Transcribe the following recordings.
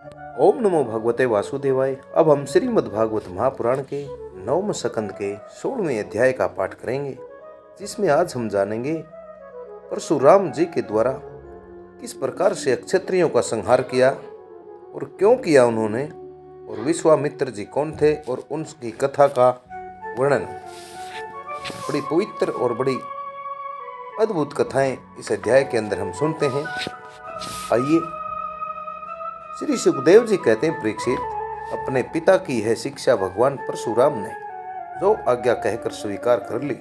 ओम नमो भगवते वासुदेवाय। अब हम श्रीमद् भागवत महापुराण के 9वें स्कंद के 16वें अध्याय का पाठ करेंगे, जिसमें आज हम जानेंगे परशुराम जी के द्वारा किस प्रकार से क्षत्रियों का संहार किया और क्यों किया उन्होंने, और विश्वामित्र जी कौन थे और उनकी कथा का वर्णन। बड़ी पवित्र और बड़ी अद्भुत कथाएं इस अध्याय के अंदर हम सुनते हैं। आइए। श्री सुखदेव जी कहते हैं, परीक्षित, अपने पिता की यह शिक्षा भगवान परशुराम ने जो आज्ञा कहकर स्वीकार कर ली।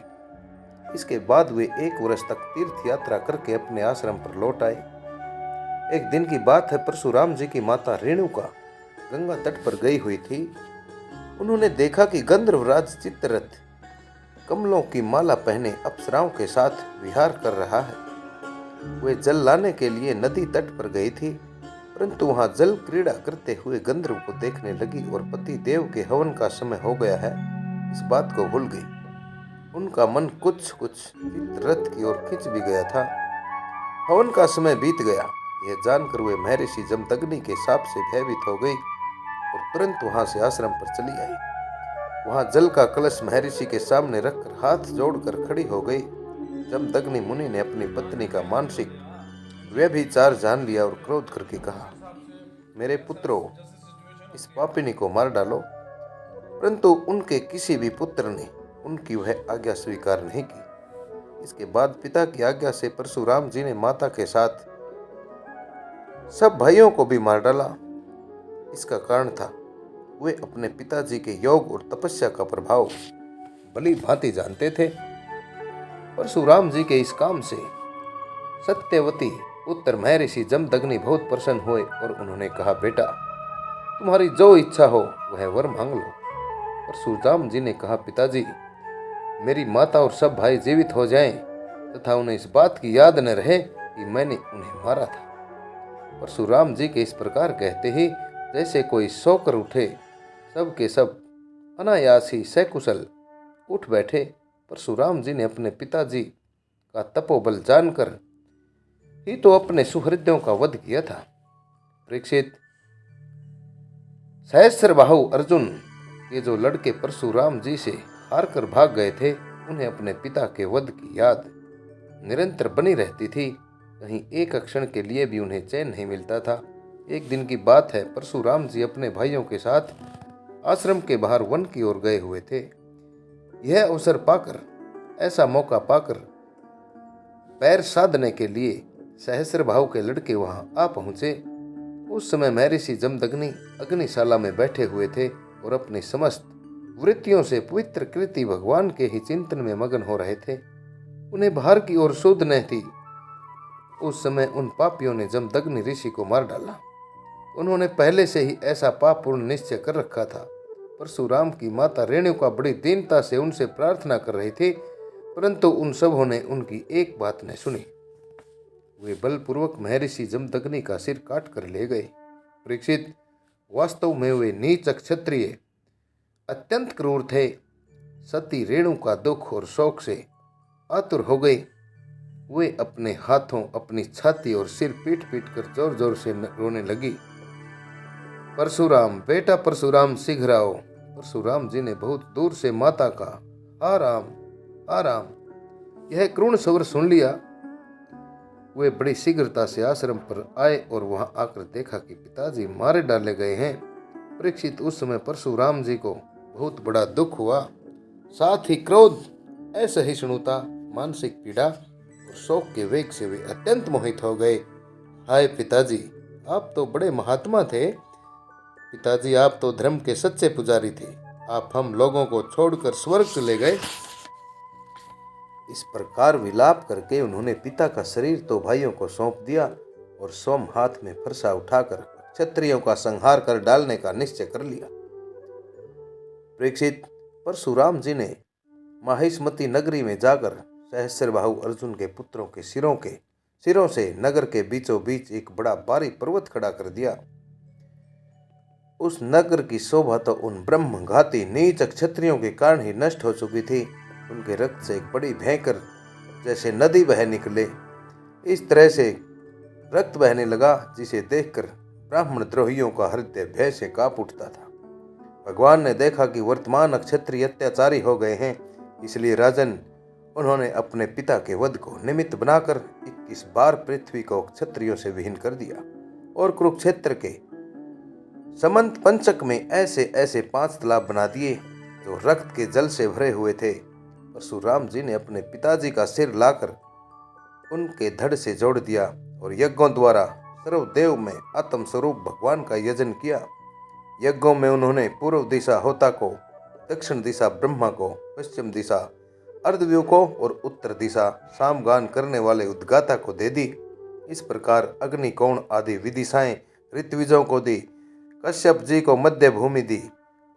इसके बाद वे 1 वर्ष तक तीर्थ यात्रा करके अपने आश्रम पर लौट आए। एक दिन की बात है, परशुराम जी की माता रेणुका गंगा तट पर गई हुई थी। उन्होंने देखा कि गंधर्वराज चित्ररथ कमलों की माला पहने अप्सराओं के साथ विहार कर रहा है। वे जल लाने के लिए नदी तट पर गई थी, परंतु वहां जल क्रीड़ा करते हुए गंधर्व को देखने लगी और पति देव के हवन का समय हो गया है, इस बात को भूल गई। उनका मन कुछ चित्ररथ की ओर खिंच भी गया था। हवन का समय बीत गया, यह जानकर वे महर्षि जमदग्नि के शाप से भयभीत हो गई और तुरंत वहां से आश्रम पर चली आई। वहां जल का कलश महर्षि के सामने रखकर हाथ जोड़कर खड़ी हो गई। जमदग्नि मुनि ने अपनी पत्नी का मानसिक व्यभिचार जान लिया और क्रोध करके कहा, मेरे पुत्रों, इस पापिनी को मार डालो। परंतु उनके किसी भी पुत्र ने उनकी वह आज्ञा स्वीकार नहीं की। इसके बाद पिता की आज्ञा से परशुराम जी ने माता के साथ सब भाइयों को भी मार डाला। इसका कारण था, वे अपने पिताजी के योग और तपस्या का प्रभाव भली भांति जानते थे। परशुराम जी के इस काम से सत्यवती पुत्र महर्षि जमदग्नि बहुत प्रसन्न हुए और उन्होंने कहा, बेटा, तुम्हारी जो इच्छा हो वह वर मांग लो। परशुराम जी ने कहा, पिताजी, मेरी माता और सब भाई जीवित हो जाएं तथा उन्हें इस बात की याद न रहे कि मैंने उन्हें मारा था। परशुराम जी के इस प्रकार कहते ही जैसे कोई सोकर उठे, सब के सब अनायास ही सकुशल उठ बैठे। परशुराम जी ने अपने पिताजी का तपोबल जानकर ही तो अपने सुहृदों का वध किया था। परीक्षित, सहस्त्रबाहु अर्जुन के जो लड़के परशुराम जी से हार कर भाग गए थे, उन्हें अपने पिता के वध की याद निरंतर बनी रहती थी। कहीं एक क्षण के लिए भी उन्हें चैन नहीं मिलता था। एक दिन की बात है, परशुराम जी अपने भाइयों के साथ आश्रम के बाहर वन की ओर गए हुए थे। यह अवसर पाकर, ऐसा मौका पाकर पैर साधने के लिए सहस्त्रबाहु के लड़के वहां आ पहुंचे। उस समय महर्षि जमदग्नि अग्निशाला में बैठे हुए थे और अपनी समस्त वृत्तियों से पवित्र कृति भगवान के ही चिंतन में मगन हो रहे थे। उन्हें बाहर की ओर सुध नहीं थी। उस समय उन पापियों ने जमदग्नि ऋषि को मार डाला। उन्होंने पहले से ही ऐसा पाप पूर्ण निश्चय कर रखा था। परशुराम की माता रेणुका बड़ी दीनता से उनसे प्रार्थना कर रही थी, परंतु उन सबों ने उनकी एक बात न सुनी। वे बलपूर्वक महर्षि जमदग्नि का सिर काट कर ले गए। परीक्षित, वास्तव में वे नीच क्षत्रिय अत्यंत क्रूर थे। सती रेणुका दुख और शोक से आतुर हो गई। वे अपने हाथों अपनी छाती और सिर पीट पीट कर जोर जोर से रोने लगी। परशुराम, बेटा परशुराम, शीघ्र आओ। परशुराम जी ने बहुत दूर से माता का आराम आराम यह क्रूण स्वर सुन लिया। वे बड़ी शीघ्रता से आश्रम पर आए और वहां आकर देखा कि पिताजी मारे डाले गए हैं। परीक्षित, उस समय परशुराम जी को बहुत बड़ा दुख हुआ, साथ ही क्रोध, असहिष्णुता, मानसिक पीड़ा और शोक के वेग से वे अत्यंत मोहित हो गए। हाय पिताजी, आप तो बड़े महात्मा थे। पिताजी, आप तो धर्म के सच्चे पुजारी थे। आप हम लोगों को छोड़कर स्वर्ग चले गए। इस प्रकार विलाप करके उन्होंने पिता का शरीर तो भाइयों को सौंप दिया और स्वयं हाथ में फरसा उठाकर क्षत्रियों का संहार कर डालने का निश्चय कर लिया। परीक्षित, परशुराम जी ने माहिष्मती नगरी में जाकर सहस्त्रबाहु अर्जुन के पुत्रों के सिरों से नगर के बीचों बीच एक बड़ा भारी पर्वत खड़ा कर दिया। उस नगर की शोभा तो उन ब्रह्मघाती नीच क्षत्रियों के कारण ही नष्ट हो चुकी थी। उनके रक्त से एक बड़ी भयंकर जैसे नदी बह निकले। इस तरह से रक्त बहने लगा, जिसे देखकर ब्राह्मण द्रोहियों का हृदय भय से कांप उठता था। भगवान ने देखा कि वर्तमान क्षत्रिय अत्याचारी हो गए हैं, इसलिए राजन उन्होंने अपने पिता के वध को निमित्त बनाकर 21 बार पृथ्वी को क्षत्रियों से विहीन कर दिया और कुरुक्षेत्र के समंत पंचक में ऐसे ऐसे 5 तालाब बना दिए जो रक्त के जल से भरे हुए थे। परशुराम जी ने अपने पिताजी का सिर लाकर उनके धड़ से जोड़ दिया और यज्ञों द्वारा सर्वदेव में आत्म स्वरूप भगवान का यजन किया। यज्ञों में उन्होंने पूर्व दिशा होता को, दक्षिण दिशा ब्रह्मा को, पश्चिम दिशा अर्धव्यू को और उत्तर दिशा सामगान करने वाले उद्गाता को दे दी। इस प्रकार अग्निकोण आदि विदिशाएं ऋत्विजों को दी, कश्यप जी को मध्य भूमि दी,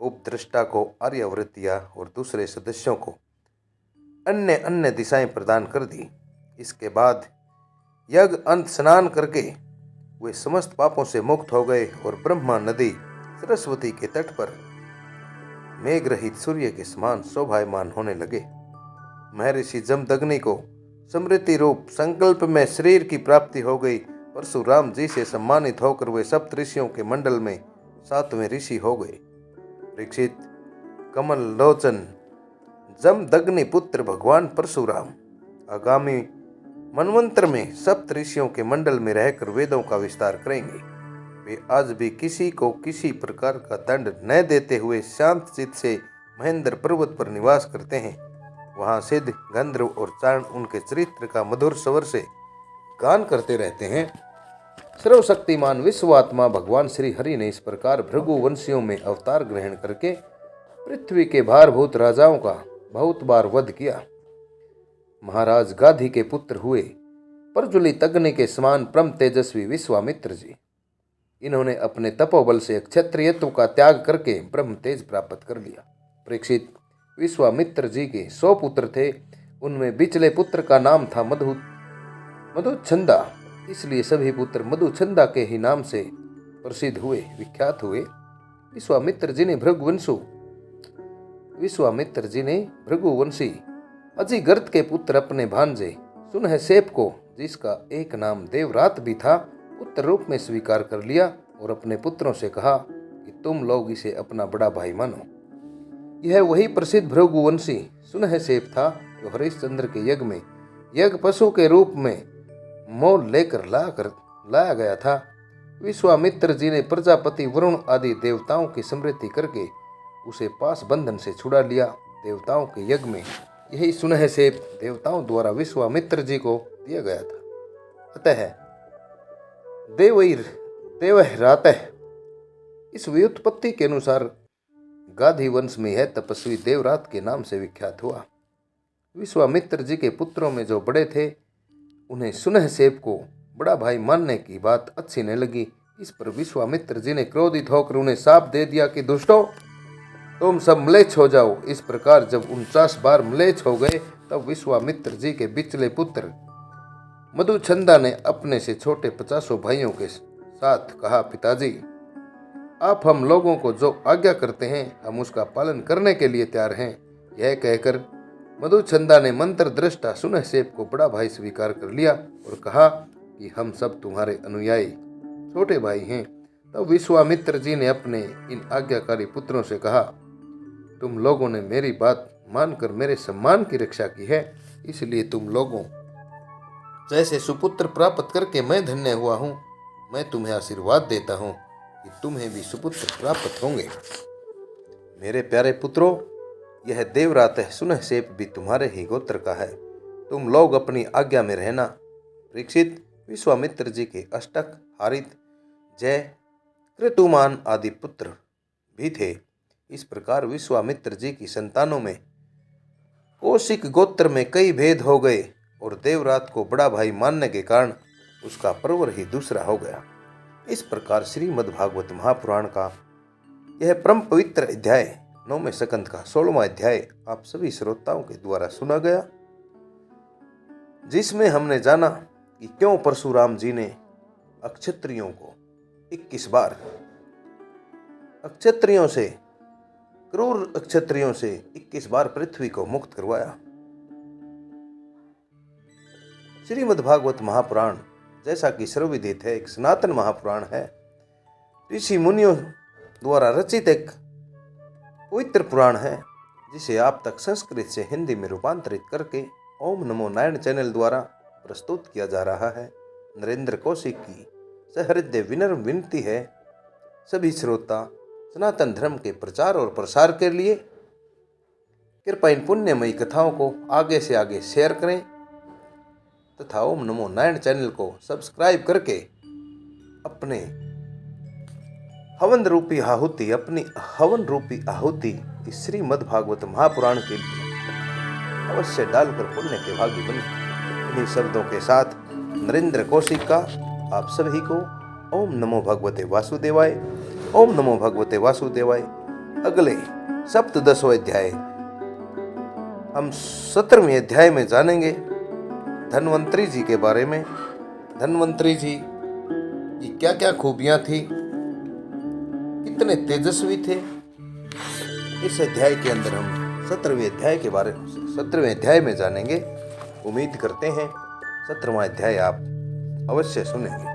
उपद्रष्टा को आर्यव्रत दिया और दूसरे सदस्यों को अन्य अन्य दिशाएं प्रदान कर दी। इसके बाद यज्ञ अंत स्नान करके वे समस्त पापों से मुक्त हो गए और ब्रह्मा नदी सरस्वती के तट पर मेघ रहित सूर्य के समान शोभायमान होने लगे। महर्षि जमदग्नि को समृद्धि रूप संकल्प में शरीर की प्राप्ति हो गई। परशुराम जी से सम्मानित होकर वे सप्त ऋषियों के मंडल में 7वें ऋषि हो गए। परीक्षित, कमल लोचन जमदग्नि पुत्र भगवान परशुराम आगामी मनवंतर में सप्त ऋषियों के मंडल में रहकर वेदों का विस्तार करेंगे। वे आज भी किसी को किसी प्रकार का दंड न देते हुए शांत चित्त से महेंद्र पर्वत पर निवास करते हैं। वहां सिद्ध, गंधर्व और चारण उनके चरित्र का मधुर स्वर से गान करते रहते हैं। सर्वशक्तिमान विश्वात्मा भगवान श्री हरि ने इस प्रकार भृगु वंशियों में अवतार ग्रहण करके पृथ्वी के भारभूत राजाओं का बहुत बार वध किया। महाराज गाधी के पुत्र हुए प्रज्वलित अग्नि के समान परम तेजस्वी विश्वामित्र जी। इन्होंने अपने तपोबल से क्षत्रियत्व का त्याग करके ब्रह्म तेज प्राप्त कर लिया। परीक्षित, विश्वामित्र जी के 100 पुत्र थे। उनमें बिचले पुत्र का नाम था मधुछंदा, इसलिए सभी पुत्र मधुछंदा के ही नाम से प्रसिद्ध हुए, विख्यात हुए। विश्वामित्र जी ने भृगुवंशी अजिगर्त के पुत्र अपने भांजे सुनहसेप को, जिसका एक नाम देवरात भी था, पुत्र रूप में स्वीकार कर लिया और अपने पुत्रों से कहा कि तुम लोग इसे अपना बड़ा भाई मानो। यह वही प्रसिद्ध भृगुवंशी सुनहसेप था जो हरिश्चंद्र के यज्ञ में यज्ञ पशु के रूप में मोल लेकर लाया गया था। विश्वामित्र जी ने प्रजापति वरुण आदि देवताओं की स्मृति करके उसे पास बंधन से छुड़ा लिया। देवताओं के यज्ञ में यही सुनहसेप देवताओं द्वारा विश्वामित्र जी को दिया गया था। अतः देवैरातः इस व्युत्पत्ति के अनुसार गाधी वंश में यह तपस्वी देवरात के नाम से विख्यात हुआ। विश्वामित्र जी के पुत्रों में जो बड़े थे, उन्हें सुनहसेप को बड़ा भाई मानने की बात अच्छी न लगी। इस पर विश्वामित्र जी ने क्रोधित होकर उन्हें शाप दे दिया कि दुष्टों, तुम सब म्लेच्छ हो जाओ। इस प्रकार जब 49 बार म्लेच्छ हो गए, तब विश्वामित्र जी के बिचले पुत्र मधुछंदा ने अपने से छोटे 50 भाइयों के साथ कहा, पिताजी, आप हम लोगों को जो आज्ञा करते हैं हम उसका पालन करने के लिए तैयार हैं। यह कहकर मधुछंदा ने मंत्र दृष्टा सुनहसेप को बड़ा भाई स्वीकार कर लिया और कहा कि हम सब तुम्हारे अनुयायी छोटे भाई हैं। तब विश्वामित्र जी ने अपने इन आज्ञाकारी पुत्रों से कहा, तुम लोगों ने मेरी बात मानकर मेरे सम्मान की रक्षा की है, इसलिए तुम लोगों जैसे सुपुत्र प्राप्त करके मैं धन्य हुआ हूँ। मैं तुम्हें आशीर्वाद देता हूँ कि तुम्हें भी सुपुत्र प्राप्त होंगे। मेरे प्यारे पुत्रों, यह देवरात सुनहसेप भी तुम्हारे ही गोत्र का है। तुम लोग अपनी आज्ञा में रहना। परीक्षित, विश्वामित्र जी के अष्टक, हारित, जय, क्रतुमान आदि पुत्र भी थे। इस प्रकार विश्वामित्र जी की संतानों में कौशिक गोत्र में कई भेद हो गए और देवरात को बड़ा भाई मानने के कारण उसका प्रवर ही दूसरा हो गया। इस प्रकार श्रीमद्भागवत महापुराण का यह परम पवित्र अध्याय 9वें स्कंद का 16वां अध्याय आप सभी श्रोताओं के द्वारा सुना गया, जिसमें हमने जाना कि क्यों परशुराम जी ने अक्षत्रियों को 21 बार क्रूर अक्षत्रियों से 21 बार पृथ्वी को मुक्त करवाया। श्रीमद्भागवत महापुराण जैसा कि सर्वविदित है, एक सनातन महापुराण है। ऋषि मुनियों द्वारा रचित एक पवित्र पुराण है, जिसे आप तक संस्कृत से हिंदी में रूपांतरित करके ओम नमो नारायण चैनल द्वारा प्रस्तुत किया जा रहा है। नरेंद्र कौशिक की सहृदय विनम्र विनती है, सभी श्रोता सनातन धर्म के प्रचार और प्रसार के लिए कृपया इन पुण्यमयी कथाओं को आगे से आगे शेयर करें तथा ओम नमो नारायण चैनल को सब्सक्राइब करके अपनी हवन रूपी आहुति इस श्रीमद् भागवत महापुराण के लिए अवश्य डालकर पुण्य के भागी बने। इन्हीं शब्दों के साथ नरेंद्र कौशिक का आप सभी को ओम नमो भगवते वासुदेवाय, ओम नमो भगवते वासुदेवाय। अगले सप्तदशवें अध्याय हम 17वें अध्याय में जानेंगे धन्वंतरी जी के बारे में। धन्वंतरी जी की क्या क्या खूबियां थी, कितने तेजस्वी थे, इस अध्याय के अंदर हम 17वें अध्याय में जानेंगे। उम्मीद करते हैं 17वां अध्याय आप अवश्य सुनेंगे।